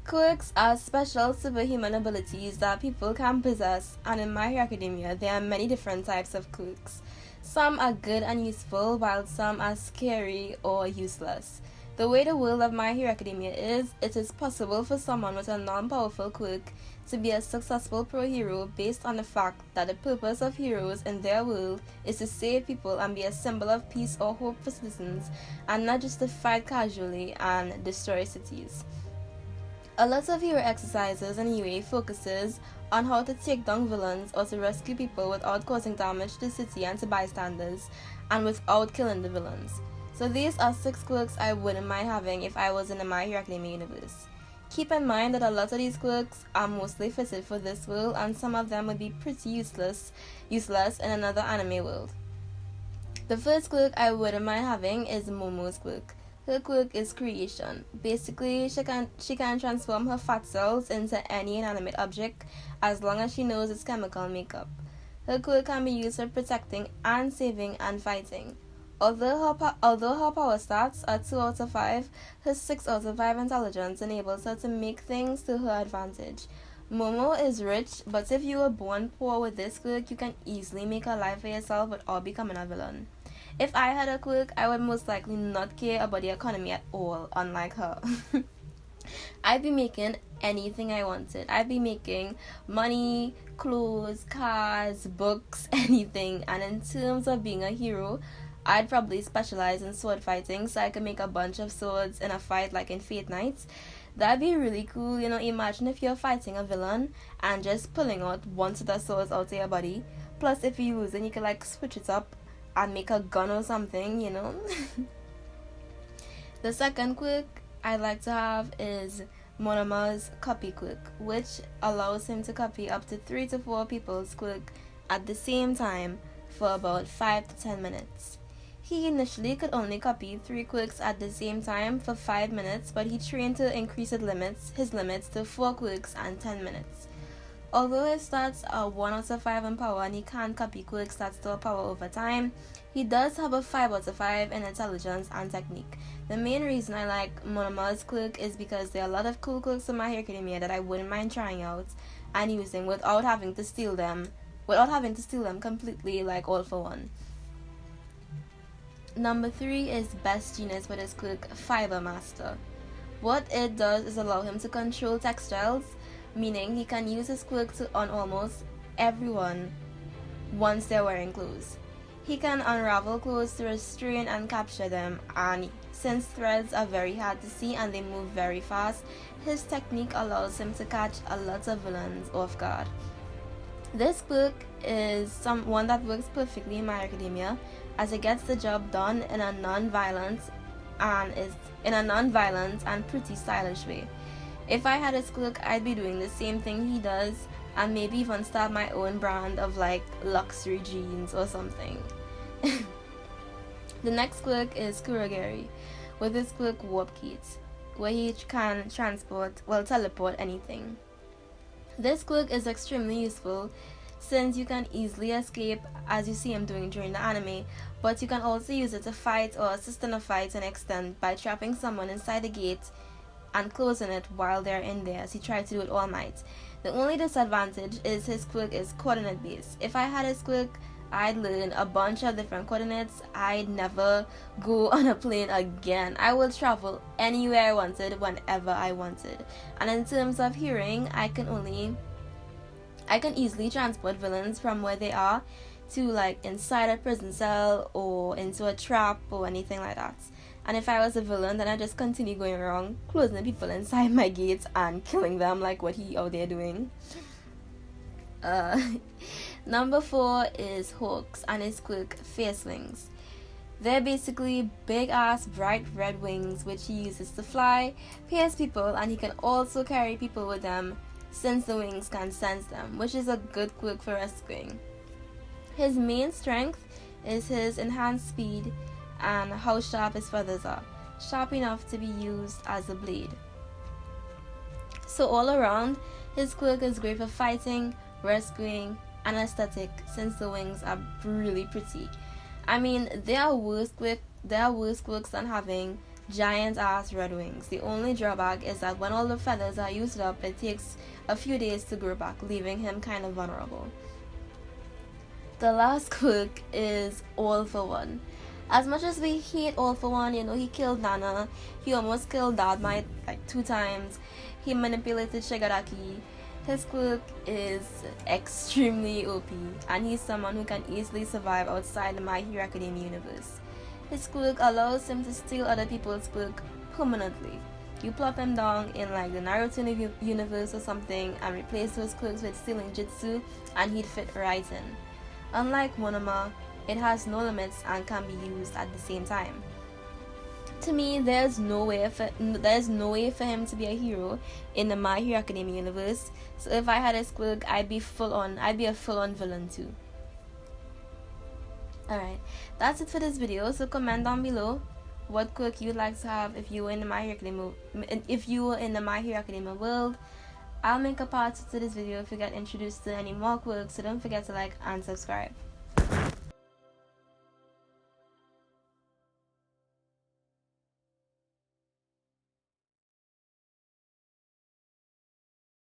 Quirks are special superhuman abilities that people can possess, and in My Hero Academia, there are many different types of quirks. Some are good and useful, while some are scary or useless. The way the world of My Hero Academia is, it is possible for someone with a non-powerful quirk to be a successful pro-hero based on the fact that the purpose of heroes in their world is to save people and be a symbol of peace or hope for citizens, and not just to fight casually and destroy cities. A lot of hero exercises and UA focuses on how to take down villains or to rescue people without causing damage to the city and to bystanders, and without killing the villains. So these are 6 quirks I wouldn't mind having if I was in the My Hero Academia universe. Keep in mind that a lot of these quirks are mostly fitted for this world, and some of them would be pretty useless in another anime world. The first quirk I wouldn't mind having is Momo's quirk. Her quirk is creation. Basically, she can transform her fat cells into any inanimate object as long as she knows its chemical makeup. Her quirk can be used for protecting and saving and fighting. Although her power stats are 2 out of 5, her 6 out of 5 intelligence enables her to make things to her advantage. Momo is rich, but if you were born poor with this quirk, you can easily make a life for yourself without becoming a villain. If I had a quirk, I would most likely not care about the economy at all, unlike her. I'd be making anything I wanted. I'd be making money, clothes, cars, books, anything. And in terms of being a hero, I'd probably specialize in sword fighting so I could make a bunch of swords in a fight like in Fate Nights. That'd be really cool, imagine if you're fighting a villain and just pulling out one set of swords out of your body. Plus, if you lose, then you can switch it up and make a gun or something, The second quirk I'd like to have is Monoma's copy quirk, which allows him to copy up to 3 to 4 people's quirk at the same time for about 5 to 10 minutes. He initially could only copy 3 quirks at the same time for 5 minutes, but he trained to increase his limits to 4 quirks and 10 minutes. Although his stats are 1 out of 5 in power and he can't copy quirk stats to power over time, he does have a 5 out of 5 in intelligence and technique. The main reason I like Monoma's quirk is because there are a lot of cool quirks in My Hero Academia that I wouldn't mind trying out and using without having to steal them completely, all for one. Number 3 is Best Genius with his quirk Fiber Master. What it does is allow him to control textiles, meaning he can use his quirk on almost everyone once they're wearing clothes. He can unravel clothes to restrain and capture them, and since threads are very hard to see and they move very fast, his technique allows him to catch a lot of villains off guard. This quirk is one that works perfectly in My Hero Academia, as it gets the job done in a non-violent and pretty stylish way. If I had his quirk, I'd be doing the same thing he does, and maybe even start my own brand of luxury jeans or something. The next quirk is Kurogiri, with his quirk Warp Kit, where he can teleport anything. This quirk is extremely useful since you can easily escape, as you see him doing during the anime, but you can also use it to fight or assist in a fight to an extent by trapping someone inside the gate and closing it while they're in there, as he tried to do it All Might. The only disadvantage is his quirk is coordinate based. If I had his quirk, I'd learn a bunch of different coordinates. I'd never go on a plane again. I would travel anywhere I wanted, whenever I wanted. And in terms of hearing, I can easily transport villains from where they are to inside a prison cell or into a trap or anything like that. And if I was a villain, then I just continue going around, closing the people inside my gates and killing them like what he out there doing. Number 4 is Hawks and his quirk Face Wings. They're basically big ass bright red wings which he uses to fly, pierce people, and he can also carry people with them since the wings can sense them, which is a good quirk for rescuing. His main strength is his enhanced speed and how sharp his feathers are, sharp enough to be used as a blade. So all around, his quirk is great for fighting, rescuing, and aesthetic since the wings are really pretty. I mean, there are worse quirks than having giant ass red wings. The only drawback is that when all the feathers are used up, it takes a few days to grow back, leaving him kind of vulnerable. The last quirk is All for One. As much as we hate All for One, he killed Nana, he almost killed Dynamite like 2 times, he manipulated Shigaraki. His quirk is extremely OP, and he's someone who can easily survive outside the My Hero Academia universe. His quirk allows him to steal other people's quirk permanently. You plop him down in like the Naruto universe or something and replace those quirks with stealing jutsu, and he'd fit right in. Unlike Monoma, it has no limits and can be used at the same time. To me, there's no way for him to be a hero in the My Hero Academia universe. So if I had his quirk, I'd be a full-on villain too. Alright, that's it for this video. So comment down below what quirk you'd like to have if you were in the My Hero Academia world. I'll make a part 2 to this video if you get introduced to any more quirks, so don't forget to like and subscribe.